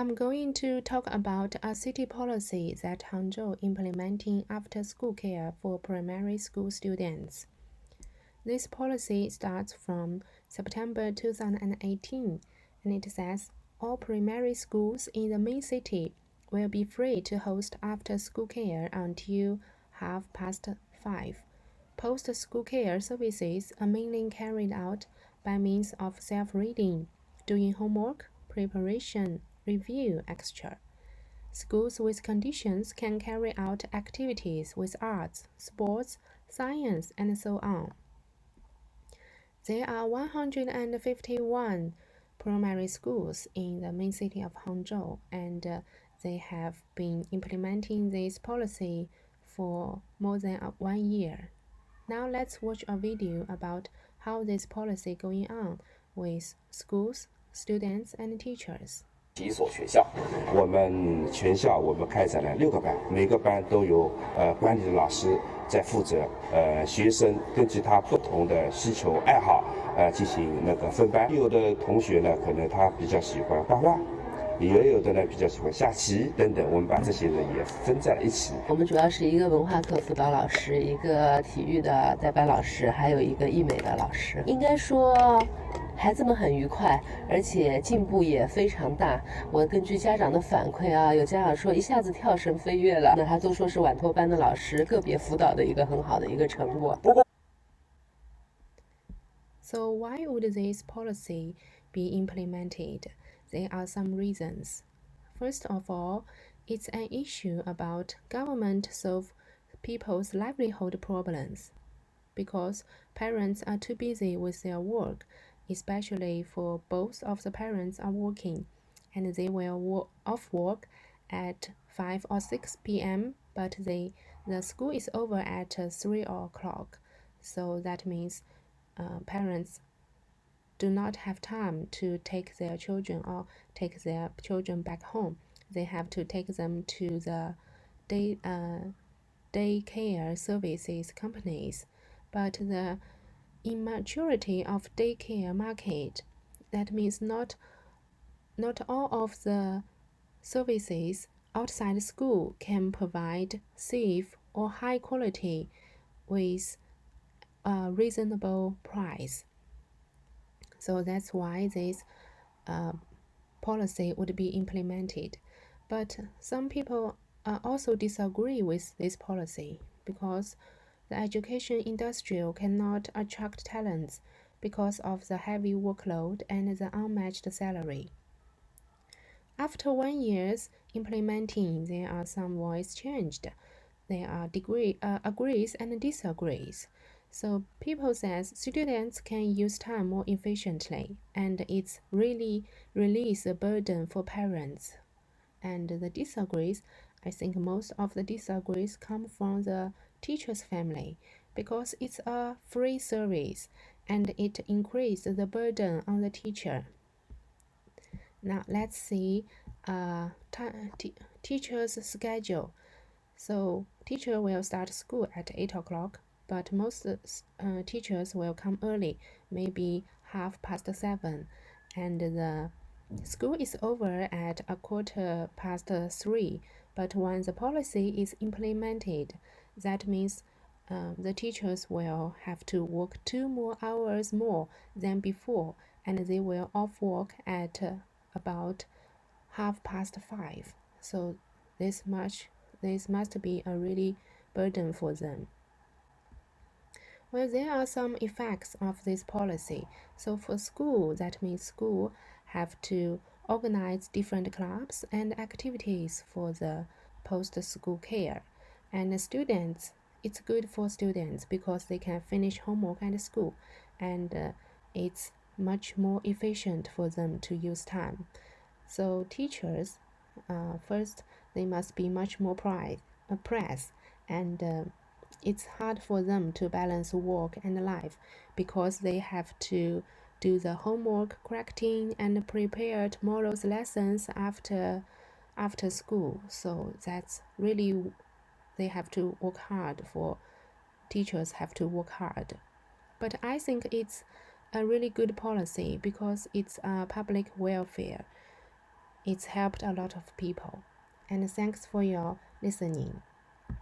I'm going to talk about a city policy that Hangzhou implementing after-school care for primary school students. This policy starts from September 2018, and it says all primary schools in the main city will be free to host after-school care until 5:30. Post-school care services are mainly carried out by means of self-reading, doing homework, preparation, review, etc. Schools with conditions can carry out activities with arts, sports, science, and so on. There are 151 primary schools in the main city of Hangzhou, and they have been implementing this policy for more than 1 year. Now let's watch a video about how this policy going on with schools, students, and teachers. 一所学校，我们全校我们开展了6个班，每个班都有管理的老师在负责，学生根据他不同的需求爱好，进行那个分班。有的同学呢，可能他比较喜欢画画。也有的呢比较喜欢下棋等等，我们把这些人也分在了一起。我们主要是一个文化课辅导老师，一个体育的代班老师，还有一个艺美的老师。应该说，孩子们很愉快，而且进步也非常大。我根据家长的反馈啊，有家长说一下子跳绳飞跃了，那他都说是晚托班的老师个别辅导的一个很好的一个成果。So why would this policy be implemented? There are some reasons. First of all, it's an issue about government solve people's livelihood problems because parents are too busy with their work, especially for both of the parents are working, and they will off work at 5 or 6 p.m., but the school is over at 3 o'clock. So that means parents do not have time to take their children or take their children back home. They have to take them to the daycare services companies. But the immaturity of daycare market, that means not all of the services outside school can provide safe or high quality with a reasonable price. So that's why this policy would be implemented. But some people also disagree with this policy because the education industry cannot attract talents because of the heavy workload and the unmatched salary. After 1 year implementing, there are some voices changed. There are agrees and disagrees. So people says students can use time more efficiently, and it's really release a burden for parents. And the disagrees, I think most of the disagrees come from the teacher's family because it's a free service and it increases the burden on the teacher. Now let's see teacher's schedule. So teacher will start school at 8 o'clock. But most teachers will come early, maybe 7:30, and the school is over at 3:15. But when the policy is implemented, that means the teachers will have to work 2 more hours more than before, and they will off work at about 5:30. So this must be a really burden for them. Well, there are some effects of this policy. So for school, that means school have to organize different clubs and activities for the post-school care. And the students, it's good for students because they can finish homework at school, and it's much more efficient for them to use time. So teachers, first, they must be much more pressed, and it's hard for them to balance work and life because they have to do the homework correcting and prepare tomorrow's lessons after school. So that's really, they have to work hard teachers have to work hard. But I think it's a really good policy because it's a public welfare. It's helped a lot of people. And thanks for your listening.